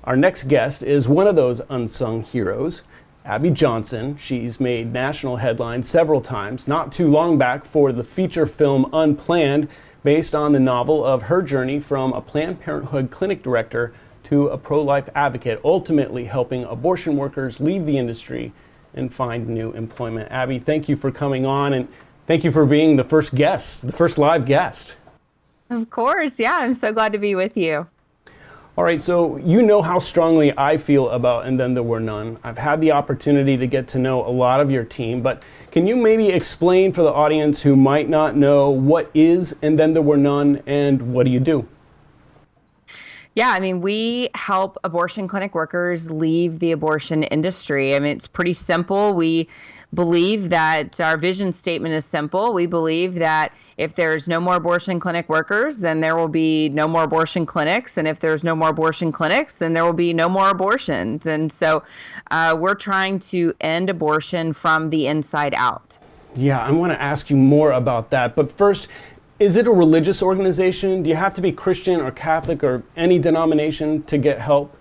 Our next guest is one of those unsung heroes, Abby Johnson. She's made national headlines several times, not too long back for the feature film Unplanned, based on the novel of her journey from a Planned Parenthood clinic director to a pro-life advocate, ultimately helping abortion workers leave the industry and find new employment. Abby, thank you for coming on, and thank you for being the first guest, the first live guest. Of course, yeah, I'm so glad to be with you. All right, so you know how strongly I feel about And Then There Were None. I've had the opportunity to get to know a lot of your team, but can you maybe explain for the audience who might not know what is And Then There Were None and what do you do? Yeah, I mean, we help abortion clinic workers leave the abortion industry. I mean, it's pretty simple. We believe that our vision statement is simple. We believe that if there's no more abortion clinic workers, then there will be no more abortion clinics. And if there's no more abortion clinics, then there will be no more abortions. And so we're trying to end abortion from the inside out. Yeah, I want to ask you more about that. But first, is it a religious organization? Do you have to be Christian or Catholic or any denomination to get help?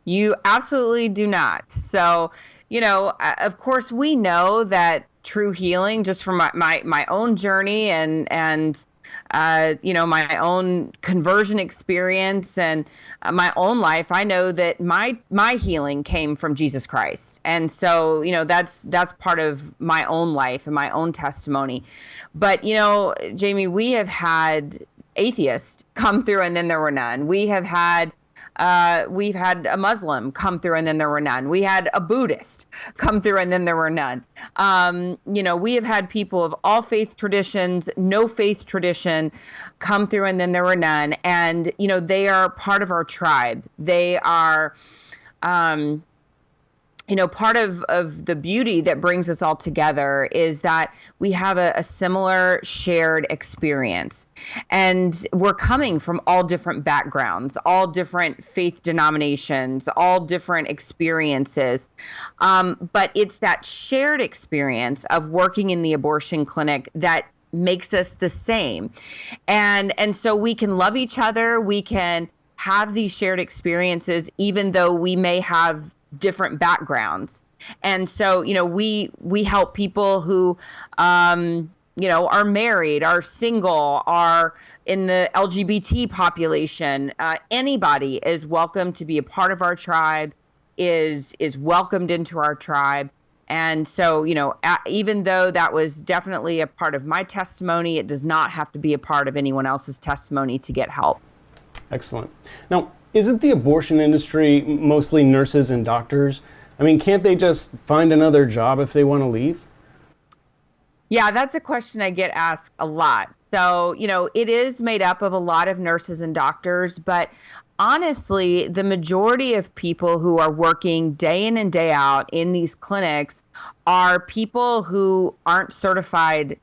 You absolutely do not. So, of course, we know that true healing, just from my own journey and my own conversion experience and my own life, I know that my healing came from Jesus Christ. And so, that's part of my own life and my own testimony. But, Jamie, we have had atheists come through and then there were none. We've had a Muslim come through and then there were none. We had a Buddhist come through and then there were none. We have had people of all faith traditions, no faith tradition come through and then there were none. And, they are part of our tribe. They are, part of the beauty that brings us all together is that we have a similar shared experience. And we're coming from all different backgrounds, all different faith denominations, all different experiences. But it's that shared experience of working in the abortion clinic that makes us the same. And so we can love each other. We can have these shared experiences, even though we may have different backgrounds. And so, we help people who, are married, are single, are in the LGBT population. Anybody is welcome to be a part of our tribe, is welcomed into our tribe. And so, even though that was definitely a part of my testimony, it does not have to be a part of anyone else's testimony to get help. Excellent. Now, isn't the abortion industry mostly nurses and doctors? I mean, can't they just find another job if they want to leave? Yeah, that's a question I get asked a lot. So, it is made up of a lot of nurses and doctors, but honestly, the majority of people who are working day in and day out in these clinics are people who aren't certified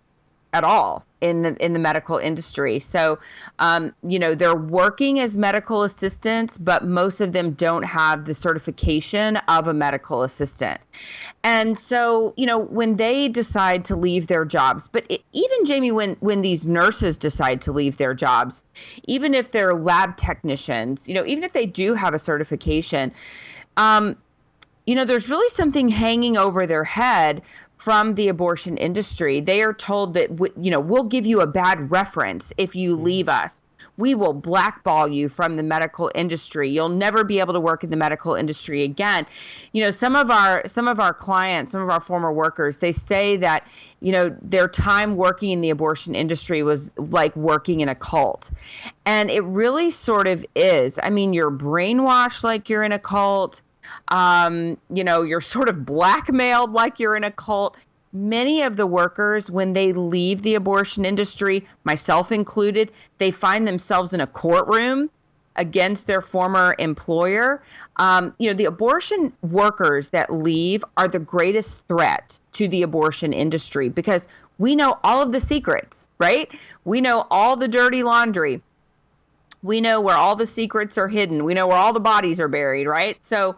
at all in the medical industry. So, they're working as medical assistants, but most of them don't have the certification of a medical assistant. And so, when they decide to leave their jobs, but even Jamie, when these nurses decide to leave their jobs, even if they're lab technicians, even if they do have a certification, there's really something hanging over their head from the abortion industry. They are told that, we'll give you a bad reference if you leave us. We will blackball you from the medical industry. You'll never be able to work in the medical industry again. Some of our clients, some of our former workers, they say that, their time working in the abortion industry was like working in a cult. And it really sort of is. I mean, you're brainwashed like you're in a cult. You're sort of blackmailed like you're in a cult. Many of the workers, when they leave the abortion industry, myself included, they find themselves in a courtroom against their former employer. The abortion workers that leave are the greatest threat to the abortion industry because we know all of the secrets, right? We know all the dirty laundry. We know where all the secrets are hidden. We know where all the bodies are buried, right? So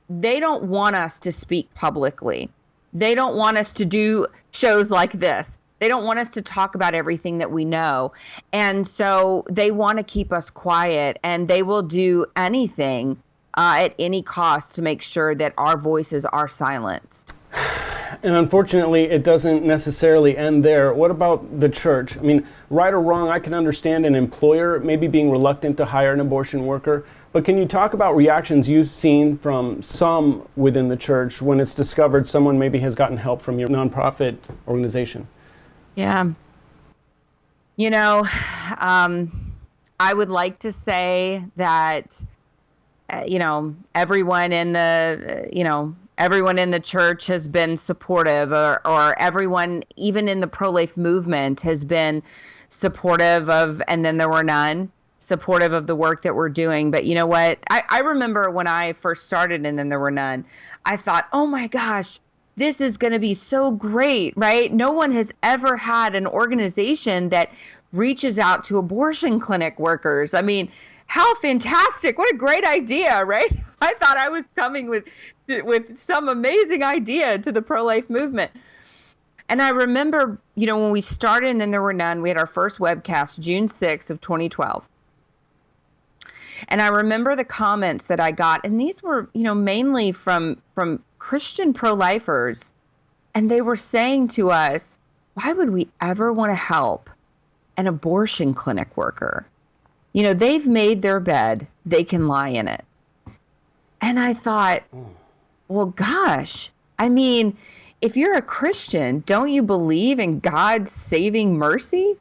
they don't want us to speak publicly. They don't want us to do shows like this. They don't want us to talk about everything that we know. And so they want to keep us quiet, and they will do anything at any cost to make sure that our voices are silenced. And unfortunately, it doesn't necessarily end there. What about the church? I mean, right or wrong, I can understand an employer maybe being reluctant to hire an abortion worker, but can you talk about reactions you've seen from some within the church when it's discovered someone maybe has gotten help from your nonprofit organization? Yeah. You know, I would like to say that, everyone in the church has been supportive, or everyone, even in the pro-life movement, has been supportive of, and then there were none, supportive of the work that we're doing. But you know what? I remember when I first started and then there were none, I thought, oh my gosh, this is going to be so great, right? No one has ever had an organization that reaches out to abortion clinic workers. I mean, how fantastic. What a great idea, right? I thought I was coming with some amazing idea to the pro-life movement. And I remember, when we started and then there were none, we had our first webcast, June 6th of 2012. And I remember the comments that I got, and these were, mainly from Christian pro-lifers. And they were saying to us, why would we ever want to help an abortion clinic worker? They've made their bed, they can lie in it. And I thought, well, gosh, I mean, if you're a Christian, don't you believe in God's saving mercy?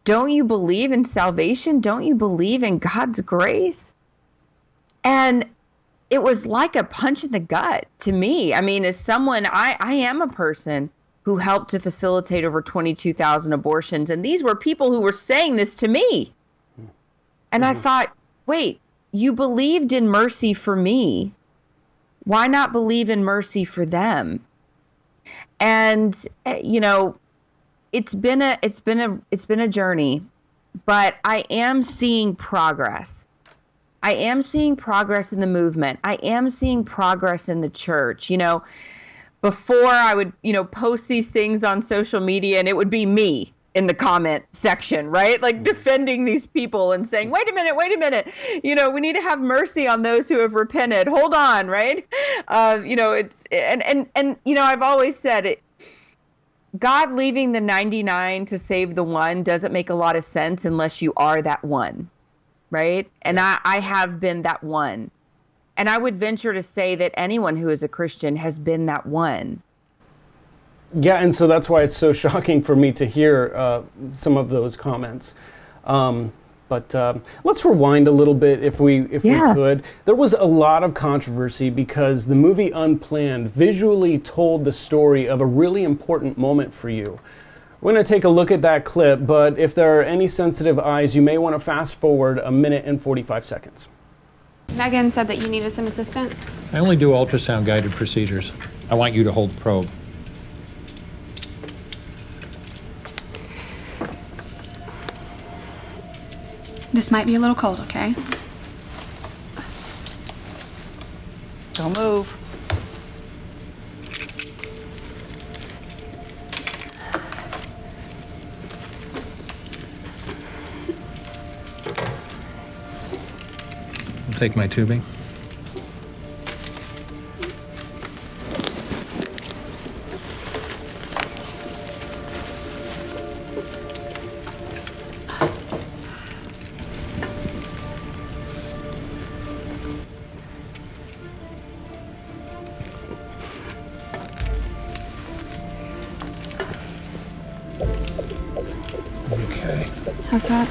Don't you believe in salvation? Don't you believe in God's grace? And it was like a punch in the gut to me. I mean, as someone, I am a person who helped to facilitate over 22,000 abortions. And these were people who were saying this to me. And I thought, wait, you believed in mercy for me. Why not believe in mercy for them? And, it's been a journey, but I am seeing progress. I am seeing progress in the movement. I am seeing progress in the church. Before I would, post these things on social media and it would be me in the comment section, right? Like defending these people and saying, wait a minute, we need to have mercy on those who have repented. Hold on, right? I've always said it, God leaving the 99 to save the one doesn't make a lot of sense unless you are that one, right? And I have been that one. And I would venture to say that anyone who is a Christian has been that one. Yeah, and so that's why it's so shocking for me to hear some of those comments. But let's rewind a little bit if we could. There was a lot of controversy because the movie Unplanned visually told the story of a really important moment for you. We're going to take a look at that clip, but if there are any sensitive eyes, you may want to fast forward 1 minute and 45 seconds. Megan said that you needed some assistance. I only do ultrasound-guided procedures. I want you to hold the probe. This might be a little cold, okay? Don't move. I'll take my tubing. Okay. How's that?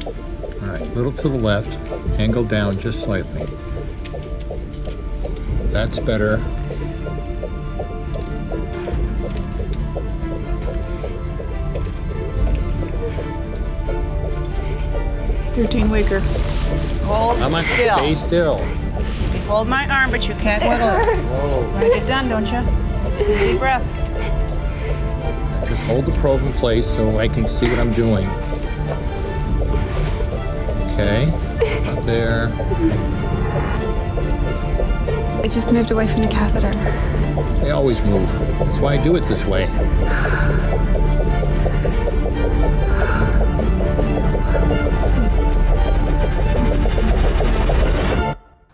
All right, a little to the left, angle down just slightly. That's better. Weaker. Hold I'm like, still. stay still. You hold my arm, but you can't wiggle it. Want to get done, don't you? Deep breath. Just hold the probe in place so I can see what I'm doing. Okay, about there. It just moved away from the catheter. They always move. That's why I do it this way.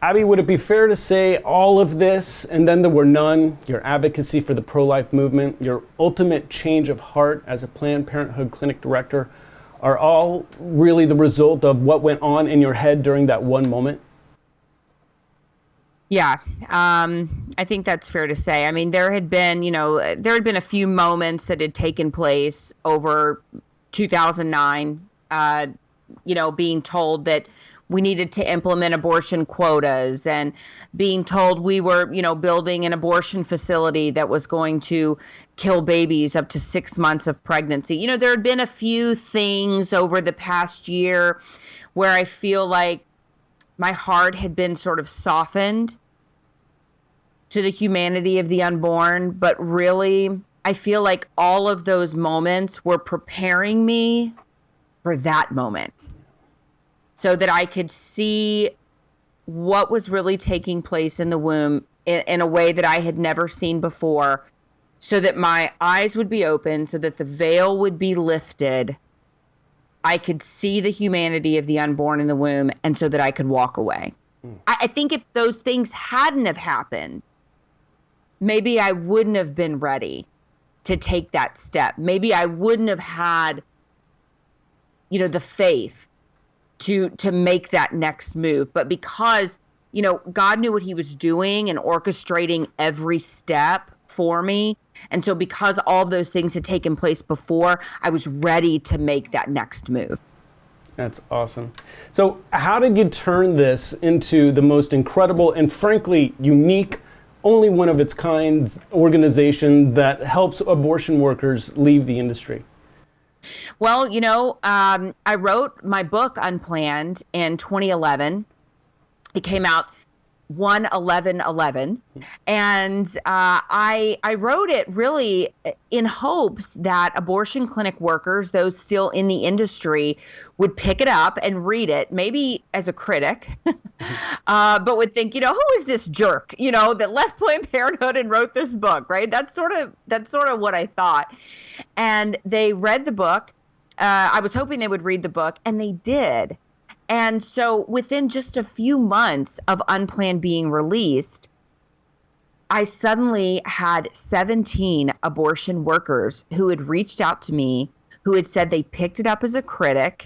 Abby, would it be fair to say all of this and then there were none, your advocacy for the pro-life movement, your ultimate change of heart as a Planned Parenthood clinic director, are all really the result of what went on in your head during that one moment? Yeah, I think that's fair to say. I mean, there had been a few moments that had taken place over 2009, being told that we needed to implement abortion quotas and being told we were, building an abortion facility that was going to kill babies up to 6 months of pregnancy. There had been a few things over the past year where I feel like my heart had been sort of softened to the humanity of the unborn. But really, I feel like all of those moments were preparing me for that moment, so that I could see what was really taking place in the womb in a way that I had never seen before, so that my eyes would be open, so that the veil would be lifted. I could see the humanity of the unborn in the womb, and so that I could walk away. I think if those things hadn't have happened, maybe I wouldn't have been ready to take that step. Maybe I wouldn't have had, the faith to make that next move. But because, God knew what he was doing and orchestrating every step for me. And so because all of those things had taken place before, I was ready to make that next move. That's awesome. So how did you turn this into the most incredible and frankly unique, only one of its kind organization that helps abortion workers leave the industry? Well, I wrote my book Unplanned in 2011. It came out 1/11/11, and I wrote it really in hopes that abortion clinic workers, those still in the industry, would pick it up and read it, maybe as a critic, but would think, who is this jerk, that left Planned Parenthood and wrote this book, right? That's sort of what I thought. And they read the book. I was hoping they would read the book, and they did. And so within just a few months of Unplanned being released, I suddenly had 17 abortion workers who had reached out to me, who had said they picked it up as a critic,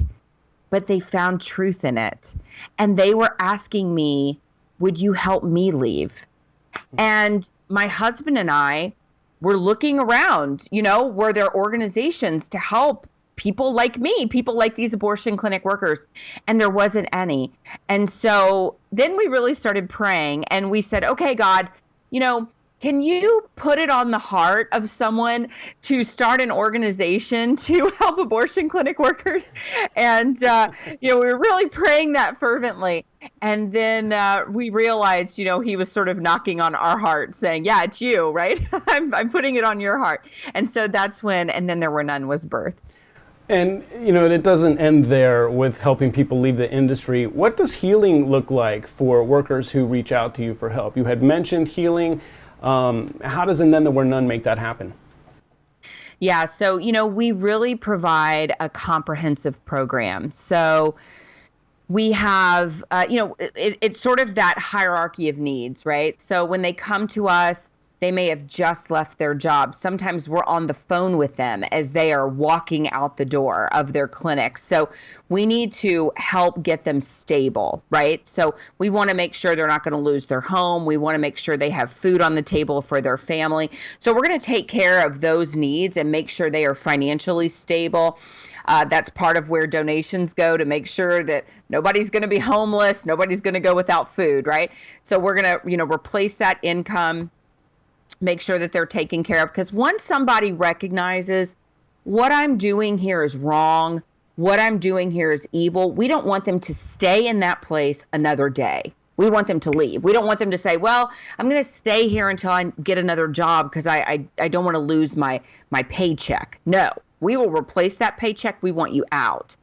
but they found truth in it. And they were asking me, would you help me leave? And my husband and I were looking around, were there organizations to help people like me, people like these abortion clinic workers? And there wasn't any. And so then we really started praying, and we said, okay, God, can you put it on the heart of someone to start an organization to help abortion clinic workers? And, we were really praying that fervently. And then we realized, he was sort of knocking on our heart saying, yeah, it's you, right? I'm putting it on your heart. And so that's when, and then There Were None was birthed. And, it doesn't end there with helping people leave the industry. What does healing look like for workers who reach out to you for help? You had mentioned healing. How does And Then There Were None make that happen? Yeah, so, we really provide a comprehensive program. So we have, it's sort of that hierarchy of needs, right? So when they come to us, they may have just left their job. Sometimes we're on the phone with them as they are walking out the door of their clinic. So we need to help get them stable, right? So we want to make sure they're not going to lose their home. We want to make sure they have food on the table for their family. So we're going to take care of those needs and make sure they are financially stable. That's part of where donations go, to make sure that nobody's going to be homeless, nobody's going to go without food, right? So we're going to, replace that income, make sure that they're taken care of. Because once somebody recognizes what I'm doing here is wrong, what I'm doing here is evil, we don't want them to stay in that place another day. We want them to leave. We don't want them to say, well, I'm going to stay here until I get another job because I don't want to lose my paycheck. No, we will replace that paycheck. We want you out.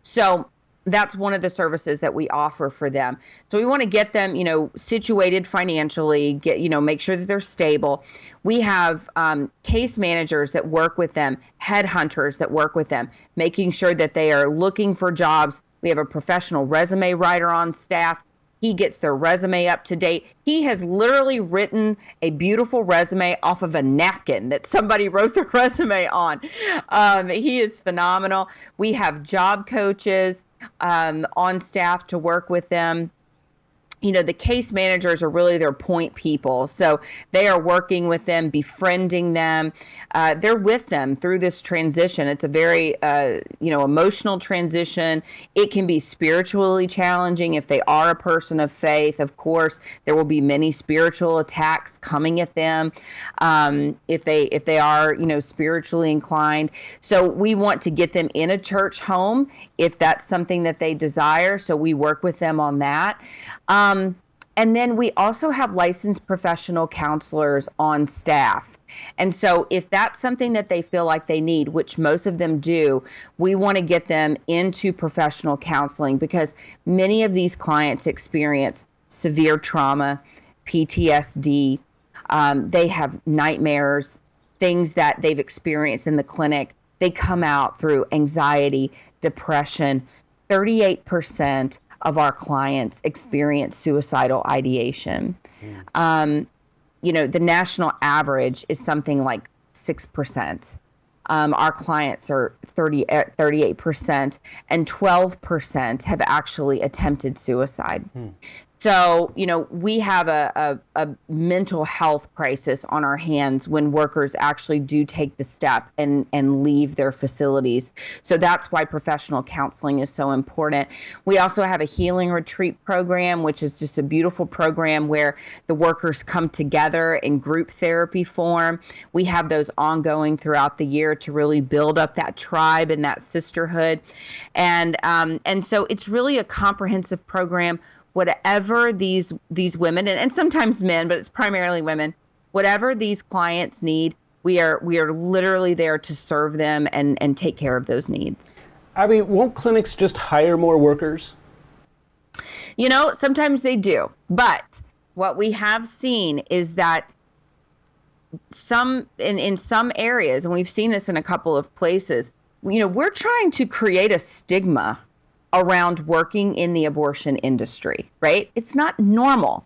So that's one of the services that we offer for them. So we want to get them, situated financially, make sure that they're stable. We have case managers that work with them, headhunters that work with them, making sure that they are looking for jobs. We have a professional resume writer on staff. He gets their resume up to date. He has literally written a beautiful resume off of a napkin that somebody wrote the resume on. He is phenomenal. We have job coaches on staff to work with them. The case managers are really their point people. So they are working with them, befriending them. They're with them through this transition. It's a very, emotional transition. It can be spiritually challenging if they are a person of faith. Of course, there will be many spiritual attacks coming at them if they are, spiritually inclined. So we want to get them in a church home if that's something that they desire. So we work with them on that. And then we also have licensed professional counselors on staff. And so if that's something that they feel like they need, which most of them do, we want to get them into professional counseling because many of these clients experience severe trauma, PTSD. They have nightmares, things that they've experienced in the clinic. They come out through anxiety, depression. 38% of our clients experience suicidal ideation. The national average is something like 6%. Our clients are 38%, and 12% have actually attempted suicide. So, we have a mental health crisis on our hands when workers actually do take the step and leave their facilities. So that's why professional counseling is so important. We also have a healing retreat program, which is just a beautiful program where the workers come together in group therapy form. We have those ongoing throughout the year to really build up that tribe and that sisterhood. And so it's really a comprehensive program. Whatever these women and sometimes men, but it's primarily women, whatever these clients need, we are literally there to serve them and take care of those needs. Abby, won't clinics just hire more workers? Sometimes they do. But what we have seen is that in some areas, and we've seen this in a couple of places, we're trying to create a stigma around working in the abortion industry, right? It's not normal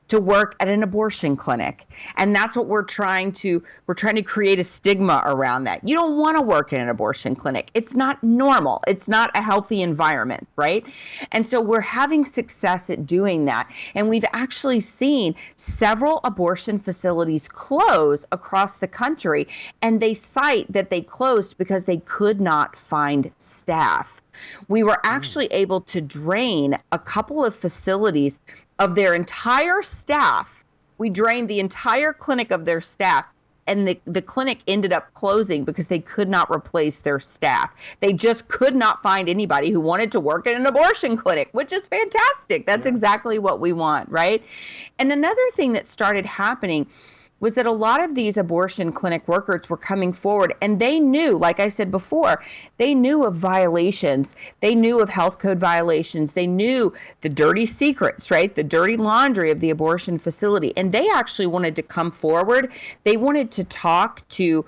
to work at an abortion clinic. And that's what we're trying to create a stigma around that. You don't want to work in an abortion clinic. It's not normal. It's not a healthy environment, right? And so we're having success at doing that. And we've actually seen several abortion facilities close across the country. And they cite that they closed because they could not find staff. We were actually able to drain a couple of facilities of their entire staff. We drained the entire clinic of their staff, and the clinic ended up closing because they could not replace their staff. They just could not find anybody who wanted to work in an abortion clinic, which is fantastic. That's exactly what we want, right? And another thing that started happening was that a lot of these abortion clinic workers were coming forward, and they knew, like I said before, they knew of violations. They knew of health code violations. They knew the dirty secrets, right? The dirty laundry of the abortion facility. And they actually wanted to come forward. They wanted to talk to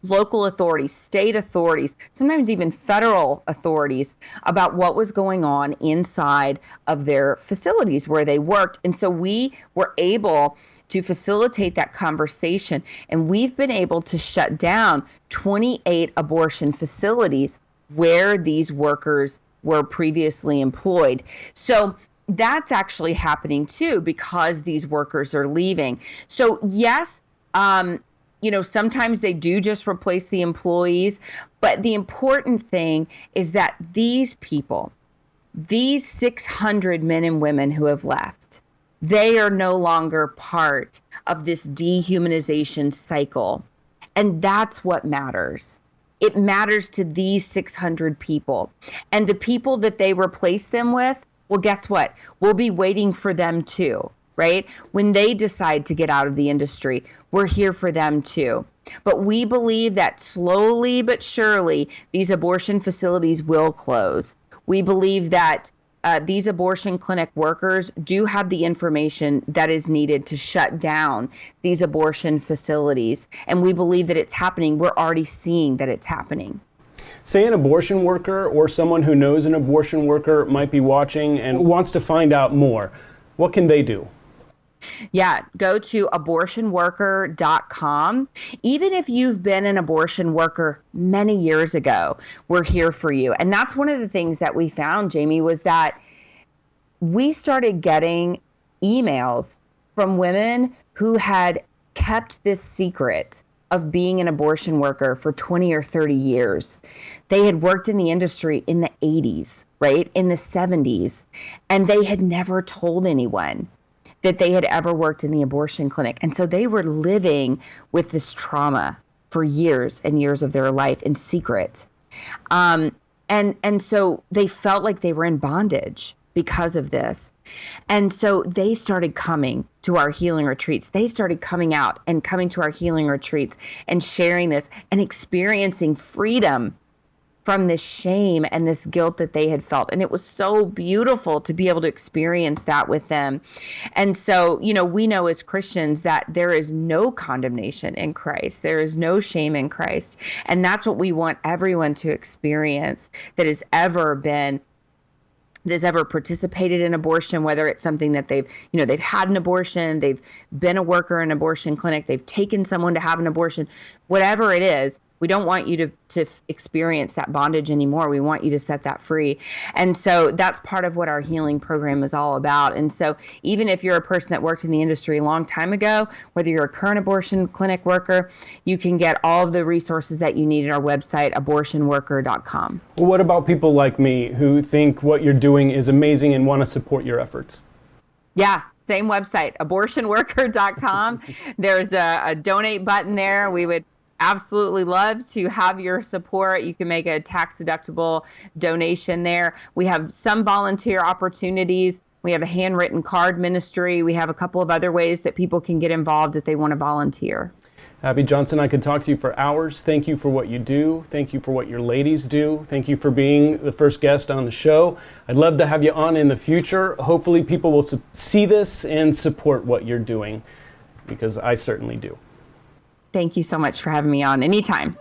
local authorities, state authorities, sometimes even federal authorities about what was going on inside of their facilities where they worked. And so we were able to facilitate that conversation, and we've been able to shut down 28 abortion facilities where these workers were previously employed. So that's actually happening too because these workers are leaving. So yes, sometimes they do just replace the employees, but the important thing is that these people, these 600 men and women who have left, they are no longer part of this dehumanization cycle. And that's what matters. It matters to these 600 people. And the people that they replace them with, well, guess what? We'll be waiting for them too, right? When they decide to get out of the industry, we're here for them too. But we believe that slowly but surely, these abortion facilities will close. We believe that these abortion clinic workers do have the information that is needed to shut down these abortion facilities. And we believe that it's happening. We're already seeing that it's happening. Say an abortion worker or someone who knows an abortion worker might be watching and wants to find out more. What can they do? Yeah, go to abortionworker.com. Even if you've been an abortion worker many years ago, we're here for you. And that's one of the things that we found, Jamie, was that we started getting emails from women who had kept this secret of being an abortion worker for 20 or 30 years. They had worked in the industry in the 80s, right? In the 70s, and they had never told anyone that they had ever worked in the abortion clinic. And so they were living with this trauma for years and years of their life in secret. And so they felt like they were in bondage because of this. And so they started coming to our healing retreats. They started coming out and coming to our healing retreats and sharing this and experiencing freedom from this shame and this guilt that they had felt. And it was so beautiful to be able to experience that with them. And so, we know as Christians that there is no condemnation in Christ. There is no shame in Christ. And that's what we want everyone to experience that has ever participated in abortion, whether it's something that they've had an abortion, they've been a worker in an abortion clinic, they've taken someone to have an abortion, whatever it is. We don't want you to experience that bondage anymore. We want you to set that free. And so that's part of what our healing program is all about. And so even if you're a person that worked in the industry a long time ago, whether you're a current abortion clinic worker, you can get all of the resources that you need at our website, abortionworker.com. Well, what about people like me who think what you're doing is amazing and want to support your efforts? Yeah. Same website, abortionworker.com. There's a donate button there. We would absolutely love to have your support. You can make a tax-deductible donation there. We have some volunteer opportunities. We have a handwritten card ministry. We have a couple of other ways that people can get involved if they want to volunteer. Abby Johnson, I could talk to you for hours. Thank you for what you do. Thank you for what your ladies do. Thank you for being the first guest on the show. I'd love to have you on in the future. Hopefully people will see this and support what you're doing, because I certainly do. Thank you so much for having me on anytime.